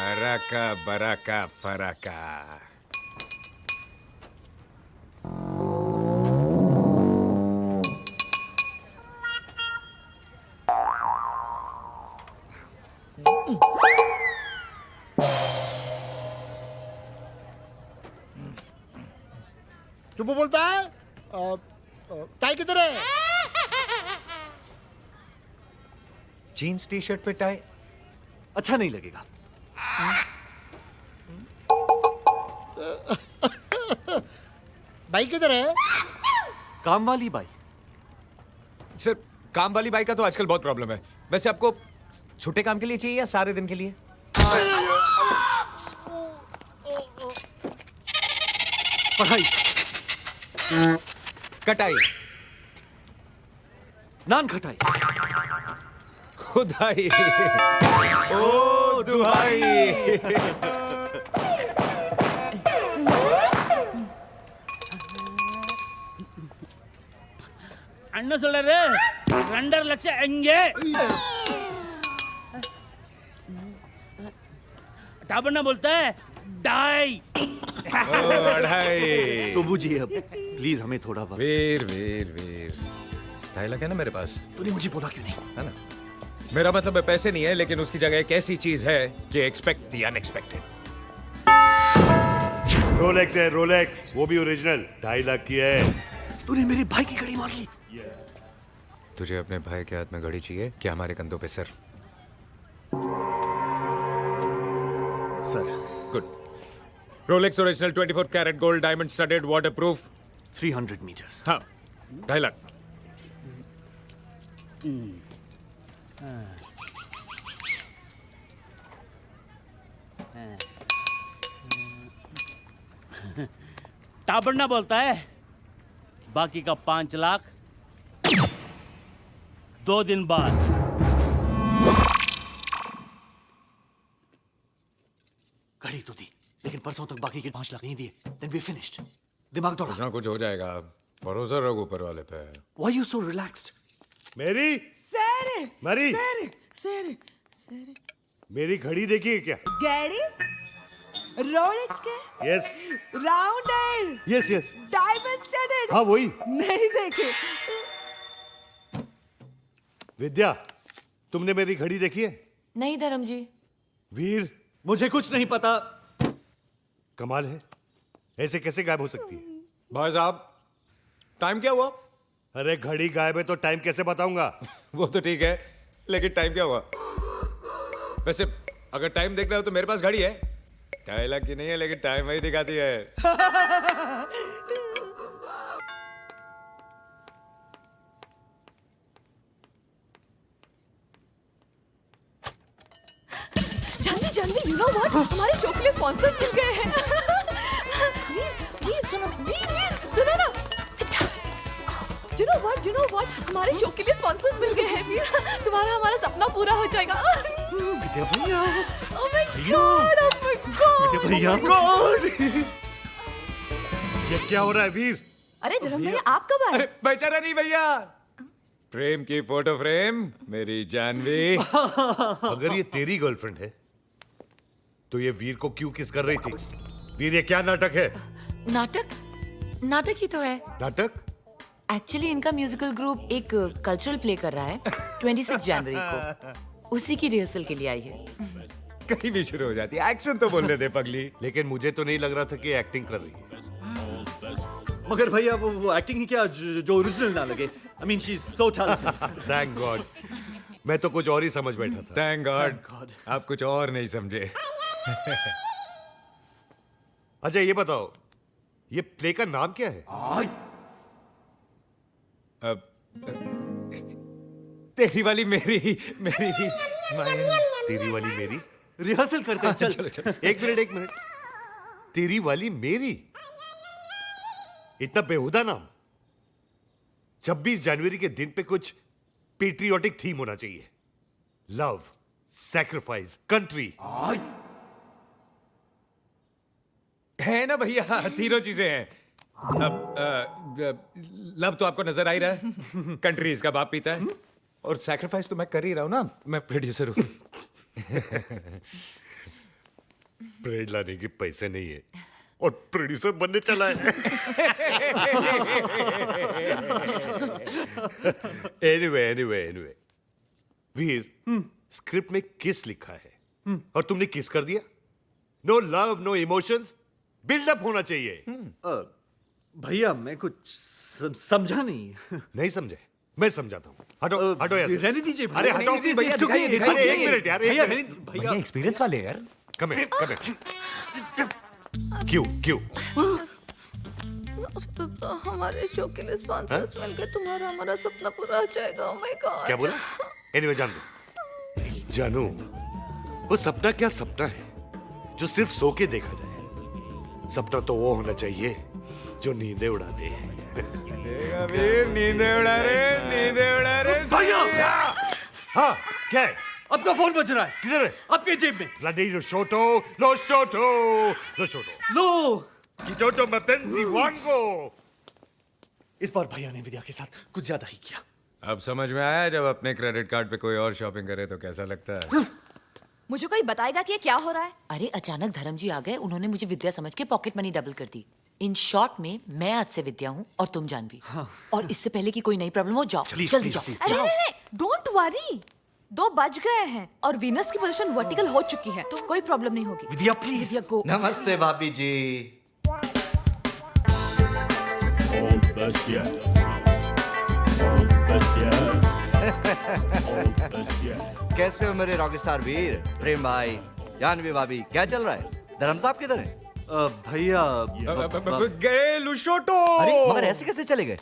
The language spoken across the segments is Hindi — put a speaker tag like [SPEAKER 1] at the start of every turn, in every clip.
[SPEAKER 1] Baraka Baraka फराका।
[SPEAKER 2] चुप बोलता है। टाई किधर है?
[SPEAKER 1] जीन्स टी शर्ट पे टाई
[SPEAKER 3] अच्छा नहीं लगेगा।
[SPEAKER 2] बाइक किधर है?
[SPEAKER 3] काम वाली बाई।
[SPEAKER 1] सर, काम वाली बाइक का तो आजकल बहुत प्रॉब्लम है। वैसे आपको छोटे काम के लिए चाहिए या सारे दिन के लिए?
[SPEAKER 3] पढ़ाई,
[SPEAKER 1] कटाई,
[SPEAKER 3] नान खटाई,
[SPEAKER 1] खुदाई, ओ दुहाई।
[SPEAKER 4] ಅಣ್ಣ ಸೊಲ್ಲರೆ 2.5 ಲಕ್ಷ ಹೆಂಗೆ टाबन्ना बोलता है डाई।
[SPEAKER 1] ओ अढ़ाई।
[SPEAKER 3] तो बूझिए अब प्लीज हमें थोड़ा वक्त।
[SPEAKER 1] वीर वीर वीर, 2.5 लाख है ना मेरे पास,
[SPEAKER 3] तूने मुझे बोला क्यों नहीं?
[SPEAKER 1] है ना? मेरा मतलब है पैसे नहीं है, लेकिन उसकी जगह एक ऐसी चीज है कि एक्सपेक्ट द अनएक्सपेक्टेड।
[SPEAKER 5] रोलेक्स है, रोलेक्स, वो भी ओरिजिनल, 2.5 लाख की है।
[SPEAKER 3] तूने मेरे भाई की घड़ी मार ली।
[SPEAKER 1] तुझे अपने भाई के हाथ में घड़ी चाहिए क्या हमारे कंधों पे sir?
[SPEAKER 3] Sir,
[SPEAKER 1] good. Rolex original 24 carat gold diamond studded water proof.
[SPEAKER 3] 300 meters.
[SPEAKER 1] हाँ, 2.5 लाख।
[SPEAKER 4] टाबन्ना बोलता है बाकी का 5 लाख 2 दिन बाद।
[SPEAKER 3] घड़ी तो दी, लेकिन परसों तक बाकी के 5 लाख नहीं दिए। Then we finished. दिमाग दौड़ा।
[SPEAKER 1] कुछ ना कुछ हो जाएगा, भरोसा रखो ऊपर वाले पे।
[SPEAKER 3] Why you so relaxed?
[SPEAKER 5] मेरी
[SPEAKER 6] सर
[SPEAKER 5] मरी
[SPEAKER 6] सर सर सर
[SPEAKER 5] मेरी घड़ी देखिए क्या?
[SPEAKER 6] गैरी रोलेक्स के
[SPEAKER 5] yes
[SPEAKER 6] round
[SPEAKER 5] yes yes,
[SPEAKER 6] diamond studded
[SPEAKER 5] हाँ वही।
[SPEAKER 6] नहीं देखे।
[SPEAKER 5] विद्या, तुमने मेरी घड़ी देखी है?
[SPEAKER 7] नहीं धर्म जी।
[SPEAKER 5] वीर,
[SPEAKER 3] मुझे कुछ नहीं पता।
[SPEAKER 5] कमाल है, ऐसे कैसे गायब हो सकती है?
[SPEAKER 1] भाई साहब, टाइम क्या हुआ?
[SPEAKER 5] अरे घड़ी गायब है तो टाइम कैसे बताऊंगा?
[SPEAKER 1] वो तो ठीक है, लेकिन टाइम क्या हुआ? वैसे अगर टाइम देखना हो तो मेरे पास घड़ी है, 2.5 लाख की नहीं है, लेकिन टाइम वही दिखाती है।
[SPEAKER 7] जल्दी जल्दी, यू नो व्हाट, हमारे शो के लिए स्पॉन्सर्स मिल गए हैं। वीर सुनो, वीर सुनो ना। यू नो व्हाट, हमारे शो के लिए स्पॉन्सर्स मिल गए हैं वीर। तुम्हारा हमारा सपना पूरा हो जाएगा।
[SPEAKER 3] विद्या भैया,
[SPEAKER 7] oh my God, oh my God.
[SPEAKER 3] Vidya भैया,
[SPEAKER 5] ये क्या हो रहा है वीर?
[SPEAKER 7] अरे धर्म भैया, आप कब आए?
[SPEAKER 1] अरे बेचारा नहीं भैया, प्रेम की फोटो फ्रेम, मेरी जानवी।
[SPEAKER 5] अगर ये तेरी गर्लफ्रेंड है तो ये वीर को क्यों किस कर रही थी? वीर, ये क्या नाटक है?
[SPEAKER 7] नाटक ही तो है।
[SPEAKER 5] नाटक?
[SPEAKER 7] एक्चुअली इनका म्यूजिकल ग्रुप एक कल्चरल प्ले कर रहा है 26 जनवरी को। उसी की रिहर्सल के लिए आई है।
[SPEAKER 1] कहीं भी शुरू हो जाती है, एक्शन तो बोलने दे पगली।
[SPEAKER 5] लेकिन मुझे तो नहीं लग रहा था कि एक्टिंग कर रही है।
[SPEAKER 3] मगर भैया वो एक्टिंग ही क्या जो ओरिजिनल ना लगे। I mean she's so talented.
[SPEAKER 5] Thank God, मैं तो कुछ और ही समझ बैठा था।
[SPEAKER 1] Thank God,
[SPEAKER 3] Thank God.
[SPEAKER 1] आप कुछ और नहीं समझे।
[SPEAKER 5] अच्छा ये बताओ, ये प्ले का नाम क्या है?
[SPEAKER 1] अब तेरी वाली मेरी मेरी
[SPEAKER 5] तेरी वाली मेरी?
[SPEAKER 3] रिहर्सल करते हैं, चल।
[SPEAKER 5] एक मिनट, तेरी वाली मेरी? इतना बेहुदा नाम। 26 जनवरी के दिन पे कुछ पेट्रियोटिक थीम होना चाहिए। Love, sacrifice, country.
[SPEAKER 1] है ना भैया, तीनों चीजें हैं। अब लव तो आपको नजर आ ही रहा है, कंट्री इसका बाप पीता है, और सैक्रिफाइस तो मैं कर ही रहा हूं ना, मैं प्रोड्यूसर हूं।
[SPEAKER 5] ब्रेड लाने के पैसे नहीं है और प्रोड्यूसर बनने चला है। एनीवे वीर, स्क्रिप्ट में किस लिखा है और तुमने किस कर दिया? No love, no emotions, build up होना चाहिए।
[SPEAKER 3] भैया मैं कुछ समझा नहीं।
[SPEAKER 5] नहीं समझे? मैं समझाता हूँ। हटो हटो यार।
[SPEAKER 3] रहने दीजिए भैया,
[SPEAKER 5] अरे हटो
[SPEAKER 3] रहने दीजिए,
[SPEAKER 5] भैया,
[SPEAKER 3] it's okay,
[SPEAKER 5] दिखाइए,
[SPEAKER 3] it's
[SPEAKER 5] दिखाइए,
[SPEAKER 3] okay।
[SPEAKER 5] एक मिनट यार, एक
[SPEAKER 3] भैया,
[SPEAKER 5] मिनट।
[SPEAKER 3] भैया
[SPEAKER 8] एक्सपीरियंस वाले यार।
[SPEAKER 5] Come here. क्यों क्यों?
[SPEAKER 7] हमारे शो के लिए स्पॉन्सर्स मिल गए, तुम्हारा हमारा सपना पूरा हो जाएगा। ओह माय गॉड।
[SPEAKER 5] क्या बोला? एनीवे जान दो। जानू, वो सपना क्या सपना है जो सिर्फ सो के देखा जाए। सपना तो वो होना चाहिए जो नींदें उड़ा दे।
[SPEAKER 1] वीर नींदे उड़ा रे।
[SPEAKER 3] भैया
[SPEAKER 5] हाँ क्या है?
[SPEAKER 3] आपका फोन बज रहा है।
[SPEAKER 5] किधर है?
[SPEAKER 3] आपके जेब में।
[SPEAKER 5] Bloody lo shoto, lo shoto, lo shoto.
[SPEAKER 3] लो
[SPEAKER 5] Kijoto mapenzi wango.
[SPEAKER 3] इस बार भैया ने विद्या के साथ कुछ ज्यादा ही किया।
[SPEAKER 1] अब समझ में आया जब अपने क्रेडिट कार्ड पे कोई और शॉपिंग करे तो कैसा लगता है?
[SPEAKER 7] मुझे कोई बताएगा कि ये क्या हो रहा है?
[SPEAKER 9] अरे अचानक धर्म जी आ गए, उन्होंने मुझे विद्या समझ के पॉकेट मनी डबल कर दी। इन शॉर्ट में मैं आज से विद्या हूँ और तुम जानवी। और इससे पहले कि कोई नई प्रॉब्लम हो, जाओ जल्दी जाओ।
[SPEAKER 7] अरे डोंट वरी, 2 बज गए हैं और वीनस की पोजीशन वर्टिकल हो चुकी है, तो कोई प्रॉब्लम नहीं होगी।
[SPEAKER 3] विद्या प्लीज।
[SPEAKER 7] विद्या गो।
[SPEAKER 8] नमस्ते भाभी जी। कैसे हो मेरे रॉकस्टार वीर? प्रेम भाई, जानवी भाभी, क्या चल रहा है? धर्म साहब किधर है?
[SPEAKER 3] भैया
[SPEAKER 1] गए लुशोटो।
[SPEAKER 8] अरे मगर ऐसे कैसे चले गए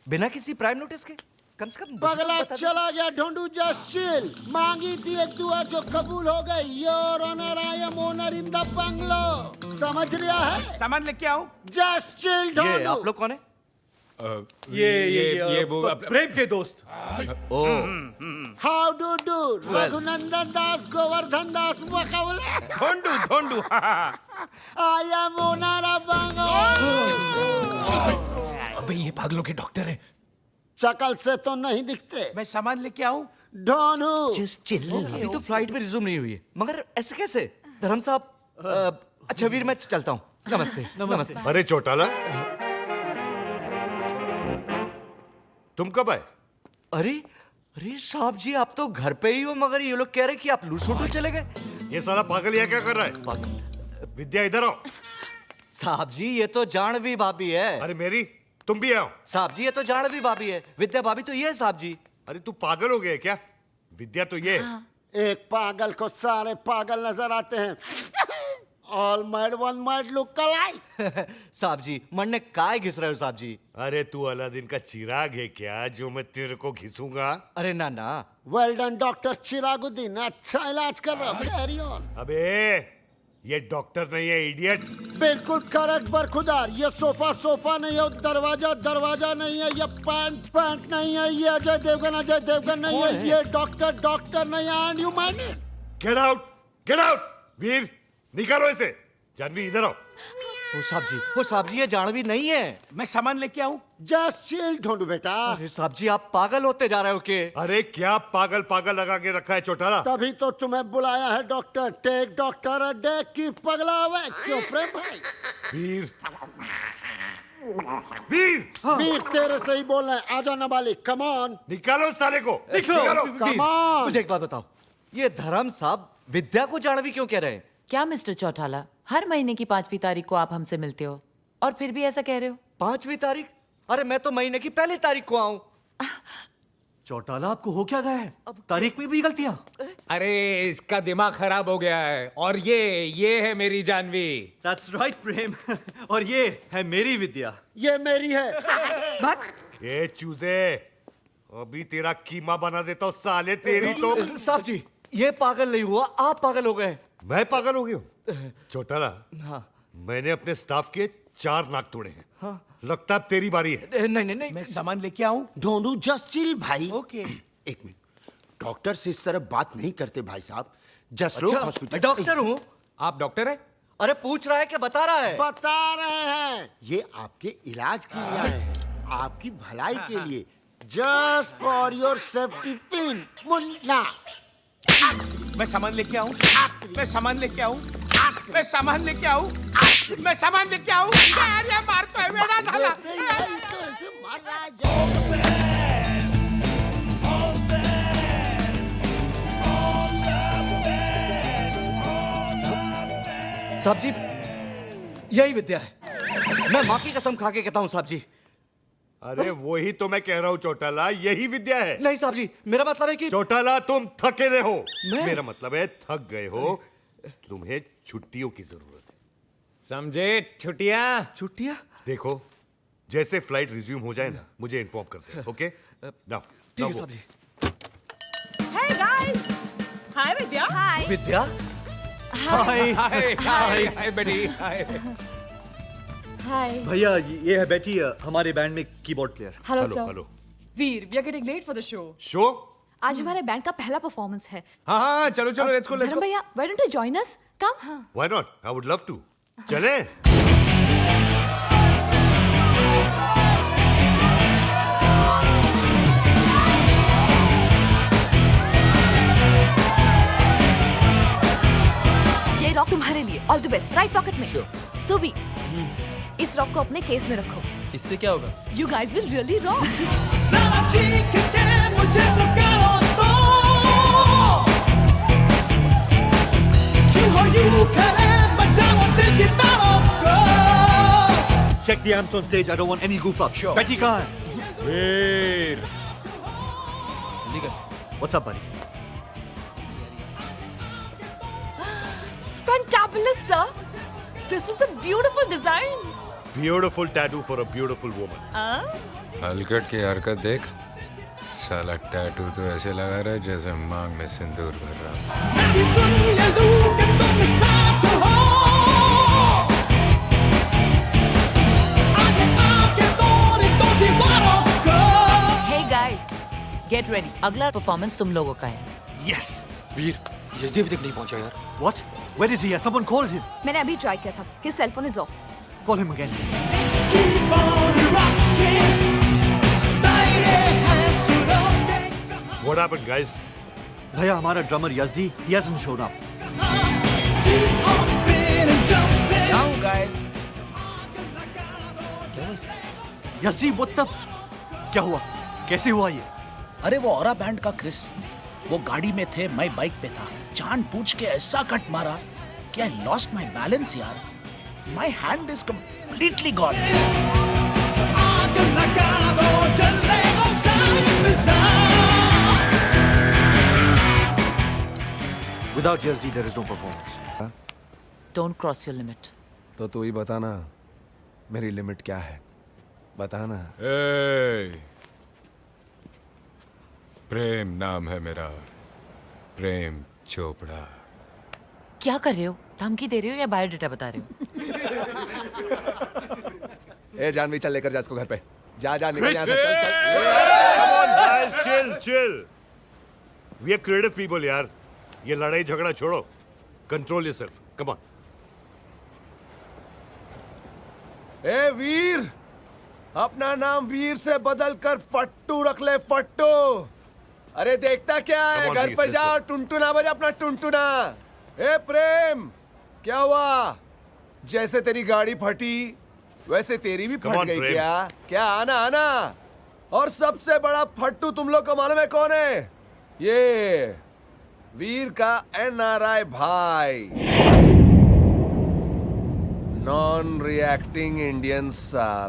[SPEAKER 8] बिना किसी प्राइम नोटिस के? कम से कम
[SPEAKER 2] पगला चला गया ढूंढू। Just chill. मांगी थी एक दुआ जो कबूल हो गई। Your honour, I am owner in the bungalow. समझ लिया है?
[SPEAKER 4] सामान लेके आओ।
[SPEAKER 2] जस्ट चिल
[SPEAKER 8] ये
[SPEAKER 2] ढूंढू।
[SPEAKER 8] आप लोग कौन है?
[SPEAKER 1] ये वो
[SPEAKER 3] प्रेम के दोस्त।
[SPEAKER 8] Oh
[SPEAKER 2] how do do? Raghunandan Das, Govardhan Das, मखौले।
[SPEAKER 4] Dhondu.
[SPEAKER 2] I am owner of bungalow.
[SPEAKER 8] अबे ये पागलों के डॉक्टर है।
[SPEAKER 2] शकल से तो नहीं दिखते।
[SPEAKER 4] मैं सामान लेके आऊं?
[SPEAKER 2] ढूंढू।
[SPEAKER 8] अभी तो फ्लाइट में रिज्यूम नहीं हुई है, मगर ऐसे कैसे? धर्म साहब, अच्छा वीर मैं चलता हूँ। नमस्ते। नमस्ते।
[SPEAKER 5] अरे चौटाला, तुम कब आए?
[SPEAKER 8] अरे अरे साहब जी, आप तो घर पे ही हो, मगर ये लोग कह रहे कि आप लूसोटो चले गए।
[SPEAKER 5] ये साला पागल यहाँ क्या कर रहा है? विद्या इधर आओ।
[SPEAKER 8] साहब जी ये तो जानवी भाभी है।
[SPEAKER 5] अरे मेरी, तुम भी आओ।
[SPEAKER 8] साहब जी ये तो जानवी भाभी है, विद्या भाभी तो ये है साहब जी।
[SPEAKER 5] अरे तू पागल हो गया क्या? विद्या तो ये है।
[SPEAKER 2] एक पागल को सारे पागल नजर आते हैं। All mad one mad look alike.
[SPEAKER 8] साहब जी मरने काय घिस रहे हो साहब जी?
[SPEAKER 5] अरे तू अलादीन का चिराग है क्या जो मैं तेरे को घिसूंगा?
[SPEAKER 8] अरे ना ना।
[SPEAKER 2] वेल डन डॉक्टर चिरागुद्दीन, अच्छा इलाज कर रहा। Carry on.
[SPEAKER 5] अबे ये डॉक्टर नहीं है, इडियट।
[SPEAKER 2] बिल्कुल करेक्ट बरखुदार। ये सोफा नहीं है, दरवाजा नहीं है, ये पैंट नहीं है, ये अजय देवगन नहीं है, ये डॉक्टर नहीं है। And you mind it?
[SPEAKER 5] Get out Veer, निकालो इसे। जानवी इधर आओ।
[SPEAKER 8] वो साहब जी ये जानवी नहीं है।
[SPEAKER 4] मैं सामान लेके आऊं?
[SPEAKER 2] जस्ट चिल ढूंढू बेटा।
[SPEAKER 8] अरे साहब जी आप पागल होते जा रहे हो के?
[SPEAKER 5] अरे क्या पागल लगा के रखा है चौटाला?
[SPEAKER 2] तभी तो तुम्हें बुलाया है doctor. Take doctor a day की पगला हुआ। क्यों प्रेम भाई?
[SPEAKER 5] वीर
[SPEAKER 2] वीर तेरे से ही बोल रहे हैं। आजा नाबालिग, कम ऑन।
[SPEAKER 5] निकालो इस साले को। निकालो।
[SPEAKER 2] Come on.
[SPEAKER 8] मुझे एक बात बताओ, ये धर्म साहब विद्या को जानवी क्यों कह रहे हैं?
[SPEAKER 9] क्या मिस्टर चौटाला, हर महीने की 5वीं तारीख को आप हमसे मिलते हो और फिर भी ऐसा कह रहे हो?
[SPEAKER 8] 5वीं तारीख? अरे मैं तो महीने की पहली तारीख को आऊं।
[SPEAKER 3] चौटाला आपको हो क्या गया है? अब तारीख में भी गलतियां।
[SPEAKER 1] अरे इसका दिमाग खराब हो गया है। और ये है मेरी जानवी।
[SPEAKER 3] That's right प्रेम। और ये है मेरी विद्या।
[SPEAKER 2] ये मेरी है।
[SPEAKER 5] ये चूजे, अभी तेरा कीमा बना देता हूँ साले। तेरी तो।
[SPEAKER 8] साहब जी ये पागल नहीं हुआ, आप पागल हो गए।
[SPEAKER 5] मैं पागल हो गया हूँ? चौटाला,
[SPEAKER 8] हाँ।
[SPEAKER 5] मैंने अपने स्टाफ के 4 नाक तोड़े हैं। हाँ। लगता है अब तेरी बारी है।
[SPEAKER 8] नहीं।
[SPEAKER 4] मैं सामान लेके आऊं?
[SPEAKER 2] ढूंढू जस्ट चिल भाई।
[SPEAKER 4] ओके।
[SPEAKER 2] एक मिनट, डॉक्टर से इस तरह बात नहीं करते भाई साहब। जस्ट लो
[SPEAKER 8] अच्छा,
[SPEAKER 2] हॉस्पिटल।
[SPEAKER 8] डॉक्टर हूँ।
[SPEAKER 1] आप डॉक्टर है?
[SPEAKER 8] अरे पूछ रहा है कि बता रहा है?
[SPEAKER 2] बता रहे हैं, ये आपके इलाज के लिए आए हैं, आपकी भलाई के लिए। Just for your safety pin. Munna
[SPEAKER 4] मैं सामान लेके आऊं? मैं सामान लेके आऊं? मैं सामान लेके आऊं मैं सामान लेके आऊं यार ये मार तो है मेरा झाला
[SPEAKER 2] तो ऐसे मार रहा है
[SPEAKER 8] साहब जी यही विद्या है। मैं माँ की कसम खा के कहता हूँ साहब जी।
[SPEAKER 5] अरे वही तो मैं कह रहा हूँ चौटाला, यही विद्या है।
[SPEAKER 8] नहीं साहब जी, मेरा मतलब है कि
[SPEAKER 5] चौटाला तुम थके रहे हो।
[SPEAKER 8] मैं?
[SPEAKER 5] मेरा मतलब है थक गए हो, तुम्हें छुट्टियों की जरूरत है।
[SPEAKER 1] समझे छुट्टियां?
[SPEAKER 8] छुट्टियाँ?
[SPEAKER 5] देखो जैसे फ्लाइट रिज्यूम हो जाए ना, मुझे इन्फॉर्म करते हैं। ओके नाउ
[SPEAKER 8] ठीक है साहब जी।
[SPEAKER 7] Hey guys! Hi Vidya. Hi.
[SPEAKER 8] विद्या
[SPEAKER 1] हाय हाय हाय बेटी हाय।
[SPEAKER 7] Hi.
[SPEAKER 3] भैया ये है बेटी, हमारे बैंड में keyboard player.
[SPEAKER 7] Hello
[SPEAKER 5] hello
[SPEAKER 7] sir.
[SPEAKER 5] Hello.
[SPEAKER 7] Veer, we are getting late for the show.
[SPEAKER 5] Show?
[SPEAKER 7] आज हमारे बैंड का पहला परफॉर्मेंस है।
[SPEAKER 1] हाँ हाँ चलो चलो लेट्स गो लेट्स
[SPEAKER 7] धर्म
[SPEAKER 1] गो।
[SPEAKER 7] भैया, why don't you join us? Come.
[SPEAKER 5] Why not, I would love to. चले।
[SPEAKER 7] ये रॉक तुम्हारे लिए। All the best. Right pocket में। सुबी, इस रॉक को अपने केस में रखो।
[SPEAKER 3] इससे क्या होगा?
[SPEAKER 7] You guys will really rock.
[SPEAKER 3] Check the amps on stage. I don't want any goof up. Sure. Betty कहाँ है?
[SPEAKER 1] वीर
[SPEAKER 3] What's up, buddy?
[SPEAKER 7] Fantabulous, sir. This is a beautiful design.
[SPEAKER 5] Beautiful tattoo for a beautiful woman.
[SPEAKER 1] हलकट की हरकत देख, साला टैटू तो ऐसे लगा रहा है जैसे मांग में सिंदूर भर रहा।
[SPEAKER 9] Hey guys, get ready. अगला परफॉर्मेंस तुम लोगों का है।
[SPEAKER 3] Yes. वीर, यजदी अभी तक नहीं पहुंचा यार। What? Where is he? Has someone called him?
[SPEAKER 7] मैंने अभी ट्राई किया था। His cell phone is off.
[SPEAKER 3] Call him again.
[SPEAKER 5] What happened guys?
[SPEAKER 3] भैया हमारा drummer Yezdi, he hasn't shown up.
[SPEAKER 4] Now guys,
[SPEAKER 3] Yezdi, what the? क्या हुआ? कैसे हुआ ये?
[SPEAKER 10] अरे वो औरा बैंड का क्रिस, वो गाड़ी में थे, मैं बाइक पे था। जान पूछ के ऐसा कट मारा कि आई लॉस्ट माय बैलेंस यार। My hand is completely gone.
[SPEAKER 3] Without Yazdi, there is no performance.
[SPEAKER 9] Don't cross your limit.
[SPEAKER 11] तो तू ही बताना मेरी लिमिट क्या है, बताना।
[SPEAKER 1] ए, प्रेम नाम है मेरा, प्रेम चोपड़ा।
[SPEAKER 9] क्या कर रहे हो? धमकी दे रहे हो या बायोडाटा बता रहे हो?
[SPEAKER 11] ए जानवी चल लेकर जा इसको घर पे। जा जा निकल यहाँ से, चल चल।
[SPEAKER 5] Come on guys, chill chill. We are creative people यार। ये लड़ाई झगड़ा छोड़ो। Control yourself. Come on.
[SPEAKER 11] ए वीर, अपना नाम वीर से बदल कर फट्टू रख ले, फट्टू। अरे देखता क्या है,
[SPEAKER 5] Come on,
[SPEAKER 11] घर
[SPEAKER 5] वीर,
[SPEAKER 11] पे
[SPEAKER 5] let's
[SPEAKER 11] जा,
[SPEAKER 5] go.
[SPEAKER 11] टुनटुना बजा अपना टुनटुना। ए प्रेम, क्या हुआ? जैसे तेरी गाड़ी फटी वैसे तेरी भी
[SPEAKER 5] Come
[SPEAKER 11] फट
[SPEAKER 5] on,
[SPEAKER 11] गई
[SPEAKER 5] प्रेम।
[SPEAKER 11] क्या? क्या आना आना? और सबसे बड़ा फट्टू तुम लोग को मालूम है कौन है? ये वीर का NRI भाई, नॉन रिएक्टिंग इंडियन साल।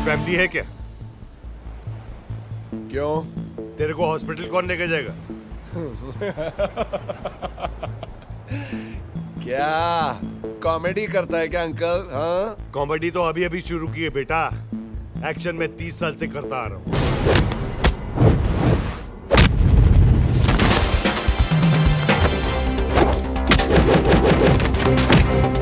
[SPEAKER 5] फैमिली है क्या?
[SPEAKER 11] क्यों?
[SPEAKER 5] तेरे को हॉस्पिटल कौन लेके जाएगा?
[SPEAKER 11] क्या कॉमेडी करता है क्या अंकल? हाँ,
[SPEAKER 5] कॉमेडी तो अभी अभी शुरू की है बेटा, एक्शन में 30 साल से करता आ रहा हूँ।
[SPEAKER 11] है